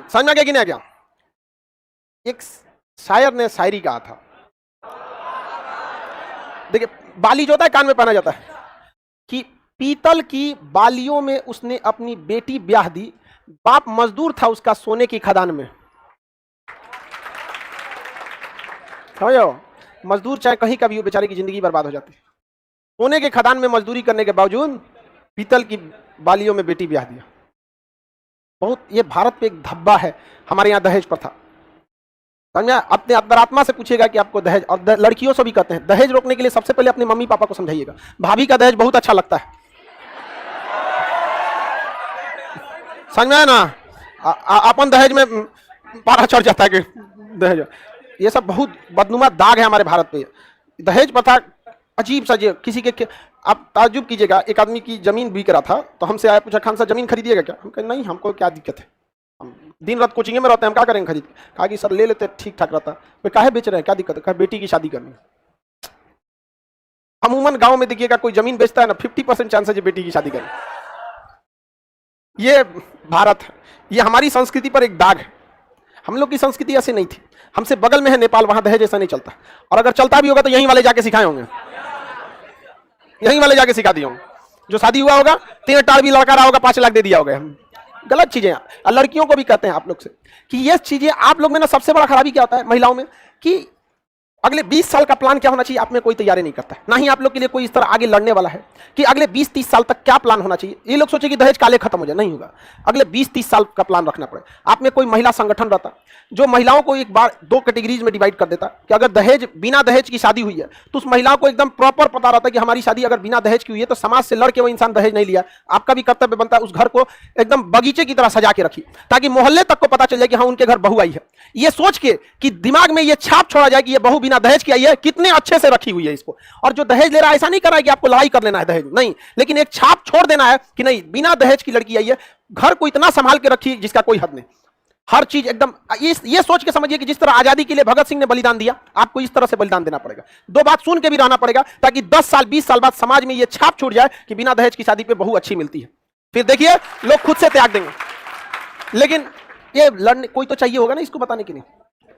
समझ में आ गया कि नहीं आ गया? एक शायर ने शायरी कहा था, देखिए बाली जो होता है कान में पहना जाता है, कि पीतल की बालियों में उसने अपनी बेटी ब्याह दी, बाप मजदूर था उसका सोने की खदान में। समझो, मजदूर चाहे कहीं का भी हो, बेचारे की जिंदगी बर्बाद हो जाती है। सोने के खदान में मजदूरी करने के बावजूद पीतल की बालियों में बेटी ब्याह दिया। बहुत, ये भारत पे एक धब्बा है हमारे यहाँ दहेज प्रथा। समझा? अपने अंतरात्मा से पूछिएगा कि आपको दहेज, और लड़कियों से भी कहते हैं दहेज रोकने के लिए सबसे पहले अपने मम्मी पापा को समझाइएगा। भाभी का दहेज बहुत अच्छा लगता है, समझ में आया ना? अपन दहेज में पारा चढ़ जाता है कि दहेज, ये सब बहुत बदनुमा दाग है हमारे भारत पे। दहेज प्रथा अजीब सा, किसी के आप ताज्जुब कीजिएगा, एक आदमी की जमीन बिक रहा था तो हमसे आया, पूछा खान साहब जमीन खरीदिएगा क्या? हम कहे नहीं, हमको क्या दिक्कत है, हम दिन रात कोचिंग में रहते हैं, हम क्या करेंगे खरीद। कहा कि सर ले लेते ठीक ठाक रहता। वे काहे बेच रहे हैं, क्या दिक्कत है? कहा बेटी की शादी करनी। अमूमन गांव में देखिएगा कोई जमीन बेचता है ना, 50% चांस है बेटी की शादी करनी। ये भारत है, ये हमारी संस्कृति पर एक दाग है। हम लोग की संस्कृति ऐसी नहीं थी। हमसे बगल में है नेपाल, वहां दहेज ऐसा नहीं चलता, और अगर चलता भी होगा तो यहीं वाले जाके सिखाए होंगे, यहीं वाले जाके सिखा दिए होंगे। जो शादी हुआ होगा, 3 टार भी लड़का रहा होगा, 5 लाख दे दिया होगा। गलत चीजें। और लड़कियों को भी कहते हैं आप लोग से कि ये चीजें आप लोग में ना, सबसे बड़ा खराबी क्या होता है महिलाओं में, कि अगले 20 साल का प्लान क्या होना चाहिए, आप में कोई तैयारी नहीं करता है। ना ही आप लोग के लिए कोई इस तरह आगे लड़ने वाला है कि अगले 20-30 साल तक क्या प्लान होना चाहिए। ये लोग सोचे कि दहेज काले खत्म हो जाए, नहीं होगा। अगले 20-30 साल का प्लान रखना पड़े। आप में कोई महिला संगठन रहता जो महिलाओं को एक बार 2 कैटेगरीज में डिवाइड कर देता कि अगर दहेज, बिना दहेज की शादी हुई है तो उस महिला को एकदम प्रॉपर पता रहता है कि हमारी शादी अगर बिना दहेज की हुई है तो समाज से लड़के वो इंसान दहेज नहीं लिया। आपका भी कर्तव्य बनता है उस घर को एकदम बगीचे की तरह सजा के रखी, ताकि मोहल्ले तक को पता चल जाए कि हाँ उनके घर बहू आई है। ये सोच के कि दिमाग में ये छाप छोड़ा जाए कि ये बहू बिना दहेज की आई है, कितने अच्छे से रखी हुई है इसको। और जो दहेज ले रहा है ऐसा नहीं कर रहा है कि आपको लड़ाई कर लेना है दहेज, नहीं, लेकिन एक छाप छोड़ देना है कि नहीं बिना दहेज की लड़की आई है, घर को इतना संभाल के रखी जिसका कोई हद नहीं। हर चीज एकदम ये सोच के समझिए कि जिस तरह आजादी के लिए भगत सिंह ने बलिदान दिया, आपको इस तरह से बलिदान देना पड़ेगा। 2 बात सुन के भी रहना पड़ेगा, ताकि 10 साल 20 साल बाद समाज में ये छाप छूट जाए कि बिना दहेज की शादी पे बहू अच्छी मिलती है। फिर देखिए लोग खुद से त्याग देंगे। लेकिन ये लड़ने कोई तो चाहिए होगा ना इसको बताने के लिए।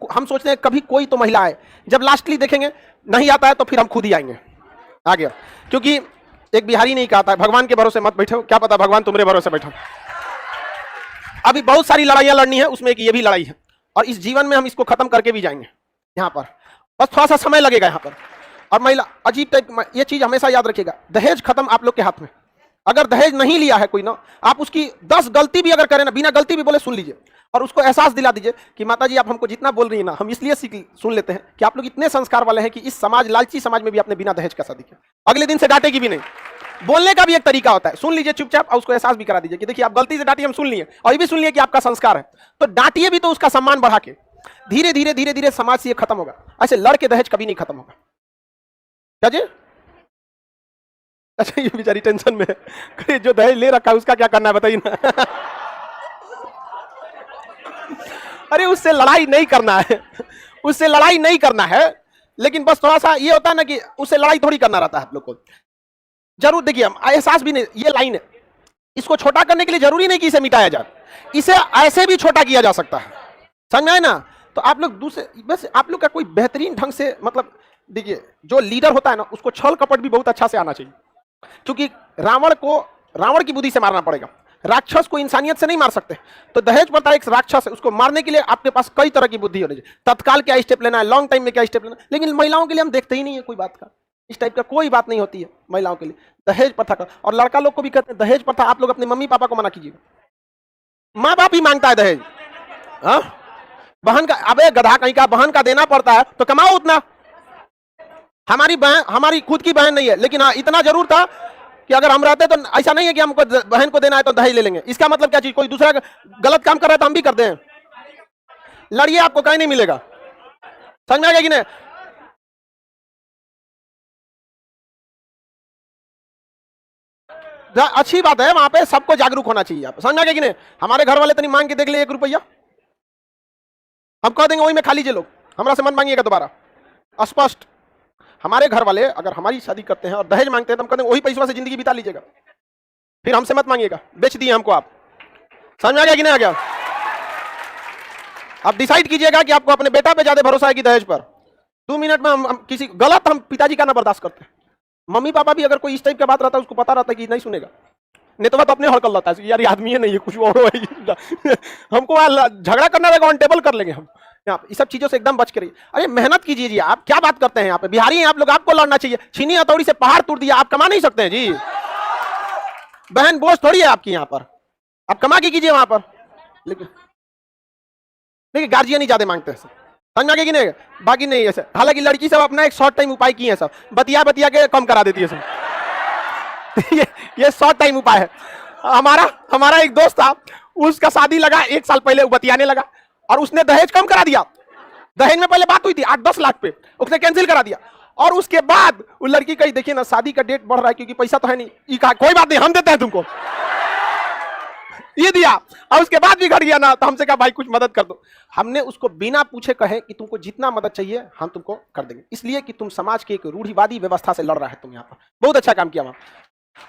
हम सोचते हैं कभी कोई तो महिला है, जब लास्टली देखेंगे नहीं आता है तो फिर हम खुद ही आएंगे। आ गया, क्योंकि एक बिहारी ने कहा था भगवान के भरोसे मत बैठो, क्या पता भगवान तुम्हारे भरोसे बैठो। अभी बहुत सारी लड़ाइयां लड़नी है, उसमें एक ये भी लड़ाई है, और इस जीवन में हम इसको खत्म करके भी जाएंगे। यहाँ पर बस थोड़ा सा समय लगेगा यहाँ पर। और महिला अजीब टाइप, ये चीज हमेशा याद रखिएगा, दहेज खत्म आप लोग के हाथ में। अगर दहेज नहीं लिया है कोई ना, आप उसकी 10 गलती भी अगर करें ना, बिना गलती भी बोले सुन लीजिए, और उसको एहसास दिला दीजिए कि माता जी आप हमको जितना बोल रही है ना, हम इसलिए सुन लेते हैं कि आप लोग इतने संस्कार वाले हैं कि इस समाज, लालची समाज में भी आपने बिना दहेज का शादी किया। अगले दिन से डांटेगी भी नहीं। बोलने का भी एक तरीका होता है, सुन लीजिए चुपचाप, और उसको एहसास भी करा दीजिए कि देखिए आप गलती से डांटिए, हम सुन लिए, और ये भी सुन लिए कि आपका संस्कार है, तो डांटिए भी तो उसका सम्मान बढ़ा के। धीरे धीरे धीरे धीरे समाज से ये खत्म होगा। ऐसे लड़के दहेज कभी नहीं खत्म होगा। क्या जी? अच्छा, ये बेचारी टेंशन में है, जो दहेज ले रखा है उसका क्या करना है बताइए ना। अरे उससे लड़ाई नहीं करना है, उससे लड़ाई नहीं करना है, लेकिन बस थोड़ा सा ये होता है ना कि उससे लड़ाई थोड़ी करना रहता है आप लोग को। जरूर देखिए, हम एहसास भी नहीं, ये लाइन है, इसको छोटा करने के लिए जरूरी नहीं कि इसे मिटाया जाए, इसे ऐसे भी छोटा किया जा सकता है। समझ में आए ना? तो आप लोग दूसरे, बस आप लोग का कोई बेहतरीन ढंग से, मतलब देखिए जो लीडर होता है ना, उसको छल कपट भी बहुत अच्छा से आना चाहिए, क्योंकि रावण को रावण की बुद्धि से मारना पड़ेगा, राक्षस को इंसानियत से नहीं मार सकते। तो दहेज प्रथा एक राक्षस है, उसको मारने के लिए आपके पास कई तरह की बुद्धि होनी चाहिए। तत्काल क्या स्टेप लेना है, लॉन्ग टाइम में क्या स्टेप लेना है। लेकिन महिलाओं के लिए हम देखते ही नहीं है कोई बात का, इस टाइप का कोई बात नहीं होती है महिलाओं के लिए दहेज प्रथा का। और लड़का लोग को भी कहते हैं दहेज प्रथा, आप लोग अपने मम्मी पापा को मना कीजिएगा। माँ बाप ही मांगता है दहेज, बहन का, अबे गधा कहीं का, बहन का देना पड़ता है तो कमाओ उतना। हमारी बहन, हमारी खुद की बहन नहीं है, लेकिन हाँ इतना जरूर था कि अगर हम रहते तो ऐसा नहीं है कि हमको बहन को देना है तो दहेज ले लेंगे। इसका मतलब क्या चीज, कोई दूसरा गलत काम कर रहा है तो हम भी करते हैं। लड़िए, आपको कहीं नहीं मिलेगा। समझ में आ गया कि नहीं? अच्छी बात है, वहां पे सबको जागरूक होना चाहिए। आप समझ में आ गया कि नहीं? हमारे घर वाले तो नहीं मांग के देख ले 1 रुपया, हम कह देंगे वही में खा लीजिए लोग, हमरा से मत मांगिएगा दोबारा। स्पष्ट, हमारे घर वाले अगर हमारी शादी करते हैं और दहेज मांगते हैं तो हम कहते हैं वही पैसों से जिंदगी बिता लीजिएगा, फिर हमसे मत मांगिएगा, बेच दिए हमको आप। समझ में आ गया कि नहीं आ गया? आप डिसाइड कीजिएगा कि आपको अपने बेटा पे ज्यादा भरोसा है कि दहेज पर। 2 मिनट में हम किसी गलत हम पिताजी का ना बर्दाश्त करते हैं। मम्मी पापा भी अगर कोई इस टाइप का बात रहता है उसको पता रहता है कि नहीं सुनेगा, नहीं तो बात अपने हड़कल रहता है यार ये आदमी है नहीं है कुछ और है हमको झगड़ा करना रहेगा ऑन टेबल कर लेंगे हम। यहाँ पे इस सब चीजों से एकदम बच के रहिए। अरे मेहनत कीजिए जी, आप क्या बात करते हैं, यहाँ पे बिहारी हैं आप लोग, आपको लड़ना चाहिए। चीनी हथौड़ी से पहाड़ तोड़ दिया, आप कमा नहीं सकते हैं जी। बहन बोझ थोड़ी है आपकी, यहाँ पर आप कमा के कीजिए वहां पर। लेकिन गार्जियन ही ज्यादा मांगते हैं सब, समझ में आगे कि नहीं, बाकी नहीं है सर। हालांकि लड़की सब अपना एक शॉर्ट टाइम उपाय किए हैं सब, बतिया बतिया के कम करा देती है सब ये शॉर्ट टाइम उपाय है। हमारा एक दोस्त था, उसका शादी लगा 1 साल पहले, वो बतियाने लगा और उसने दहेज कम करा दिया। दहेज में पहले बात हुई थी 8-10 लाख पे, उसने कैंसिल करा दिया। और उसके बाद वो लड़की कही देखिए ना शादी का डेट बढ़ रहा है क्योंकि पैसा तो है नहीं। ये कहा कोई बात नहीं हम देते हैं तुमको, ये दिया। और उसके बाद भी घर गया ना तो हमसे कहा भाई कुछ मदद कर दो। हमने उसको बिना पूछे कहे कि तुमको जितना मदद चाहिए हम तुमको कर देंगे, इसलिए कि तुम समाज की एक रूढ़िवादी व्यवस्था से लड़ रहा है तुम यहाँ पर। बहुत अच्छा काम किया वहां।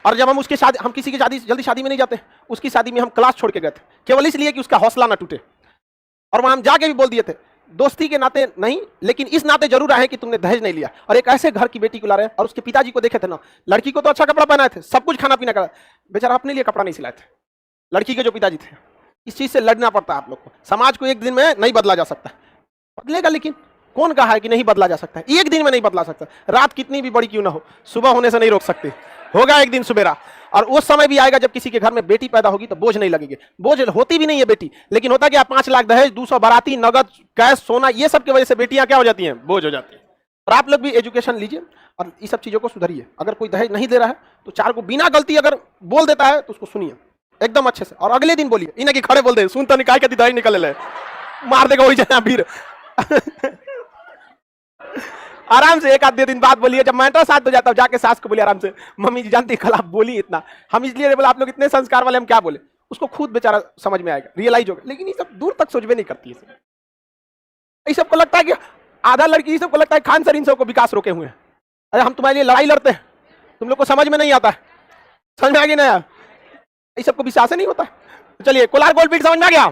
और जब हम उसकी शादी, हम किसी की शादी जल्दी शादी में नहीं जाते, उसकी शादी में हम क्लास छोड़ के गए थे केवल इसलिए कि उसका हौसला ना टूटे। और वहां हम जाके भी बोल दिए थे दोस्ती के नाते नहीं लेकिन इस नाते जरूर आए कि तुमने दहेज नहीं लिया। और एक ऐसे घर की बेटी को ला रहे हैं। और उसके पिताजी को देखे थे ना, लड़की को तो अच्छा कपड़ा पहनाए थे, सब कुछ खाना पीना करा, बेचारा अपने लिए कपड़ा नहीं सिलाए थे। लड़की के जो पिताजी थे, इस चीज से लड़ना पड़ता है आप लोग को। समाज को एक दिन में नहीं बदला जा सकता, बदलेगा लेकिन कौन कहा है कि नहीं बदला जा सकता है? एक दिन में नहीं बदला सकता। रात कितनी भी बड़ी क्यों ना हो, सुबह होने से नहीं रोक सकते, होगा एक दिन सुबेरा। और उस समय भी आएगा जब किसी के घर में बेटी पैदा होगी तो बोझ नहीं लगेगी। बोझ होती भी नहीं है बेटी, लेकिन होता क्या, 5 लाख दहेज, 200 बाराती, नगद, कैश, सोना, ये सब की वजह से बेटियां क्या हो जाती हैं, बोझ हो जाती है। और आप लोग भी एजुकेशन लीजिए और इस सब चीजों को सुधरिए। अगर कोई दहेज नहीं दे रहा है तो 4 को बिना गलती अगर बोल देता है तो उसको सुनिए एकदम अच्छे से, और अगले दिन बोलिए, इन्हें कि खड़े बोल दे सुन तो निकाय के दहेज निकल ले, मार देगा वही जना फिर आराम से 1-2 दिन बाद बोलिए। जब मैं तो साथ हो जाता हूँ जाके सास को बोलिए आराम से, मम्मी जी जानती कल आप बोली इतना, हम इसलिए बोला आप लोग इतने संस्कार वाले, हम क्या बोले। उसको खुद बेचारा समझ में आएगा, रियलाइज होगा। लेकिन ये सब दूर तक सोचबे नहीं करती है। ये सबको लगता है कि आधा लड़की सबको लगता है खान सर इन सबको विकास रोके हुए हैं। अरे हम तुम्हारे लिए लड़ाई लड़ते हैं, तुम लोग को समझ में नहीं आता है, समझ में आ गया ना, ये सबको विश्वास नहीं होता। चलिए कोलार गोल्ड फील्ड समझ में आ गया।